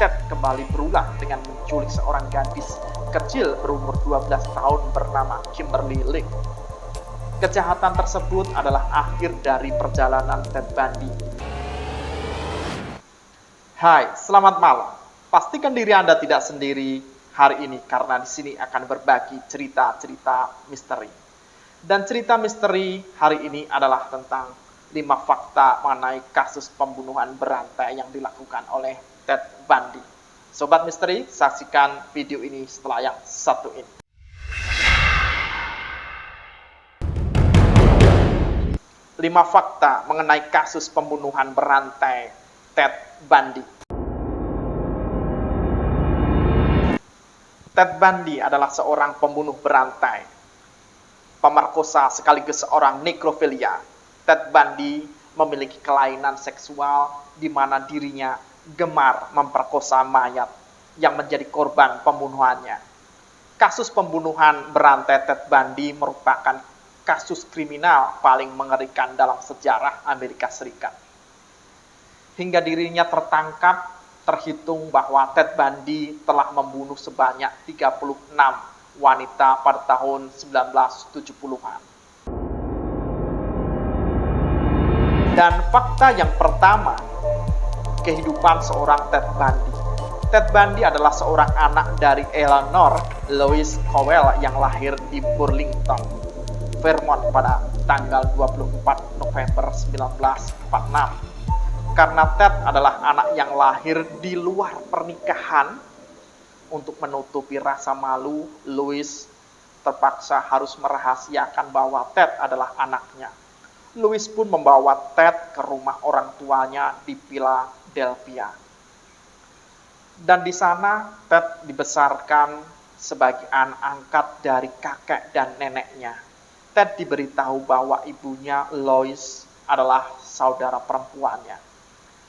Ted kembali berulang dengan menculik seorang gadis kecil berumur 12 tahun bernama Kimberly Lake. Kejahatan tersebut adalah akhir dari perjalanan Ted Bundy. Hai, selamat malam. Pastikan diri Anda tidak sendiri hari ini karena di sini akan berbagi cerita-cerita misteri. Dan cerita misteri hari ini adalah tentang 5 fakta mengenai kasus pembunuhan berantai yang dilakukan oleh Ted Bundy. Sobat misteri, saksikan video ini setelah yang satu ini. 5 fakta mengenai kasus pembunuhan berantai Ted Bundy. Ted Bundy adalah seorang pembunuh berantai, pemerkosa sekaligus seorang nekrofilia. Ted Bundy memiliki kelainan seksual di mana dirinya gemar memperkosa mayat yang menjadi korban pembunuhannya. Kasus pembunuhan berantai Ted Bundy merupakan kasus kriminal paling mengerikan dalam sejarah Amerika Serikat. Hingga dirinya tertangkap, terhitung bahwa Ted Bundy telah membunuh sebanyak 36 wanita pada tahun 1970-an. Dan fakta yang pertama, kehidupan seorang Ted Bundy. Ted Bundy adalah seorang anak dari Eleanor Louise Cowell yang lahir di Burlington, Vermont pada tanggal 24 November 1946. Karena Ted adalah anak yang lahir di luar pernikahan, untuk menutupi rasa malu, Louise terpaksa harus merahasiakan bahwa Ted adalah anaknya. Louise pun membawa Ted ke rumah orang tuanya di Philadelphia. Dan di sana Ted dibesarkan sebagai anak angkat dari kakek dan neneknya. Ted diberitahu bahwa ibunya Louise adalah saudara perempuannya.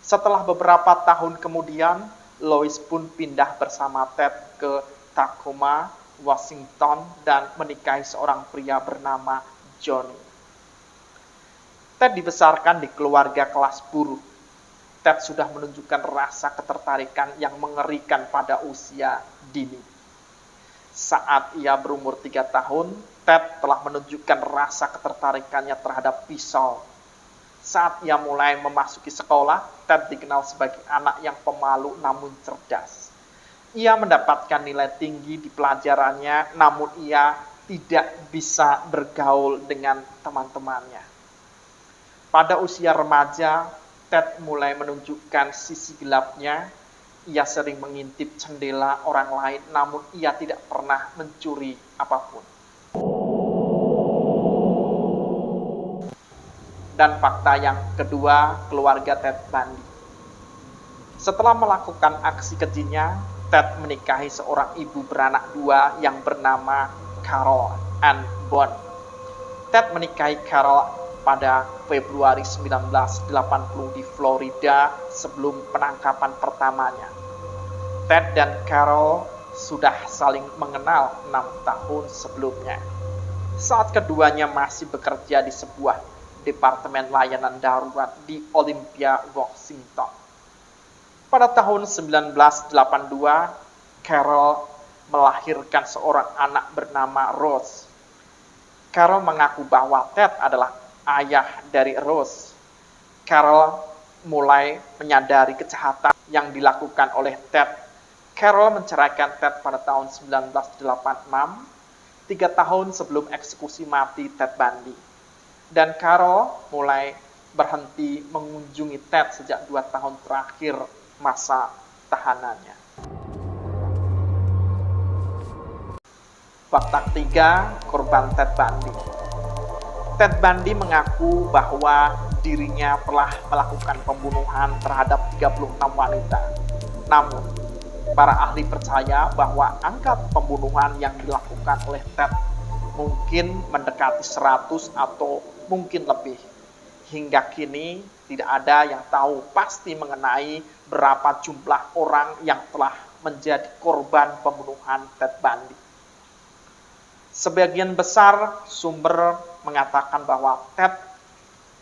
Setelah beberapa tahun kemudian, Louise pun pindah bersama Ted ke Tacoma, Washington, dan menikahi seorang pria bernama Johnny. Ted dibesarkan di keluarga kelas buruh. Ted sudah menunjukkan rasa ketertarikan yang mengerikan pada usia dini. Saat ia berumur 3 tahun, Ted telah menunjukkan rasa ketertarikannya terhadap pisau. Saat ia mulai memasuki sekolah, Ted dikenal sebagai anak yang pemalu namun cerdas. Ia mendapatkan nilai tinggi di pelajarannya, namun ia tidak bisa bergaul dengan teman-temannya. Pada usia remaja, Ted mulai menunjukkan sisi gelapnya. Ia sering mengintip jendela orang lain, namun ia tidak pernah mencuri apapun. Dan fakta yang kedua, keluarga Ted Bundy. Setelah melakukan aksi kejinya, Ted menikahi seorang ibu beranak 2 yang bernama Carol Ann Bond. Ted menikahi Carol pada Februari 1980 di Florida sebelum penangkapan pertamanya. Ted dan Carol sudah saling mengenal 6 tahun sebelumnya. Saat keduanya masih bekerja di sebuah departemen layanan darurat di Olympia, Washington. Pada tahun 1982, Carol melahirkan seorang anak bernama Rose. Carol mengaku bahwa Ted adalah ayah dari Rose. Carol mulai menyadari kejahatan yang dilakukan oleh Ted. Carol menceraikan Ted pada tahun 1986, 3 tahun sebelum eksekusi mati Ted Bundy. Dan Carol mulai berhenti mengunjungi Ted sejak 2 tahun terakhir masa tahanannya. Fakta ketiga, korban Ted Bundy. Ted Bundy mengaku bahwa dirinya telah melakukan pembunuhan terhadap 36 wanita. Namun, para ahli percaya bahwa angka pembunuhan yang dilakukan oleh Ted mungkin mendekati 100 atau mungkin lebih. Hingga kini tidak ada yang tahu pasti mengenai berapa jumlah orang yang telah menjadi korban pembunuhan Ted Bundy. Sebagian besar sumber mengatakan bahwa Ted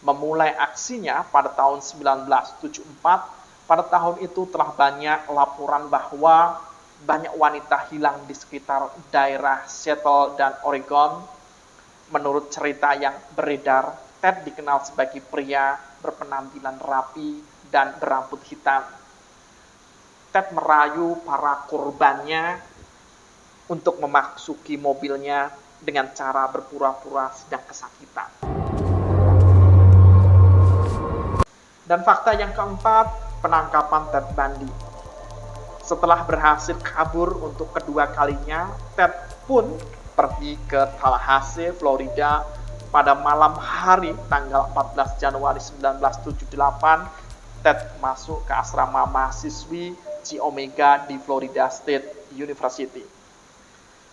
memulai aksinya pada tahun 1974 Pada tahun itu telah banyak laporan bahwa banyak wanita hilang di sekitar daerah Seattle dan Oregon. Menurut cerita yang beredar, Ted dikenal sebagai pria berpenampilan rapi dan berambut hitam. Ted merayu para korbannya untuk memasuki mobilnya dengan cara berpura-pura sedang kesakitan. Dan fakta yang keempat, penangkapan Ted Bundy. Setelah berhasil kabur untuk kedua kalinya, Ted pun pergi ke Tallahassee, Florida pada malam hari tanggal 14 Januari 1978. Ted masuk ke asrama mahasiswi Chi Omega di Florida State University.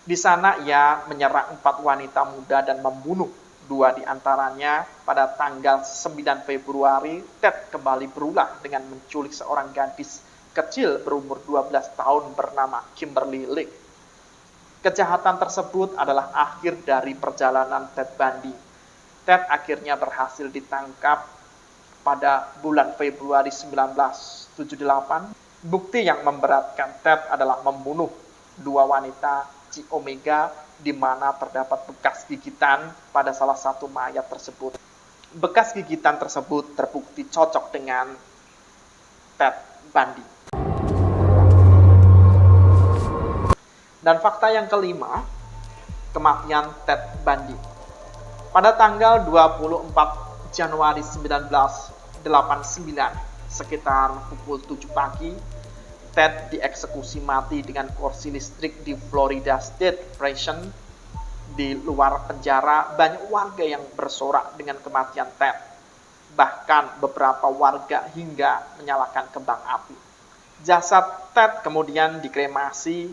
Di sana ia menyerang 4 wanita muda dan membunuh 2 di antaranya. Pada tanggal 9 Februari, Ted kembali berulah dengan menculik seorang gadis kecil berumur 12 tahun bernama Kimberly Lake. Kejahatan tersebut adalah akhir dari perjalanan Ted Bundy. Ted akhirnya berhasil ditangkap pada bulan Februari 1978. Bukti yang memberatkan Ted adalah membunuh 2 wanita Chi Omega, di mana terdapat bekas gigitan pada salah satu mayat tersebut. Bekas gigitan tersebut terbukti cocok dengan Ted Bundy. Dan fakta yang kelima, kematian Ted Bundy. Pada tanggal 24 Januari 1989, sekitar pukul 7 pagi, Ted dieksekusi mati dengan kursi listrik di Florida State Prison. Di luar penjara, banyak warga yang bersorak dengan kematian Ted. Bahkan beberapa warga hingga menyalakan kembang api. Jasad Ted kemudian dikremasi,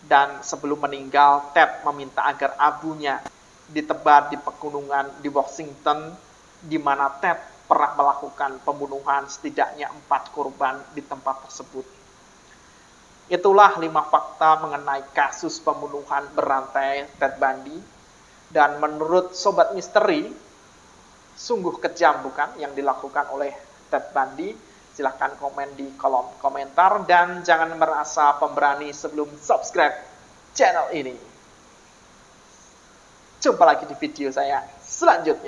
dan sebelum meninggal, Ted meminta agar abunya ditebar di pegunungan di Washington, di mana Ted pernah melakukan pembunuhan setidaknya 4 korban di tempat tersebut. Itulah 5 fakta mengenai kasus pembunuhan berantai Ted Bundy. Dan menurut Sobat Misteri, sungguh kejam bukan yang dilakukan oleh Ted Bundy? Silahkan komen di kolom komentar dan jangan merasa pemberani sebelum subscribe channel ini. Jumpa lagi di video saya selanjutnya.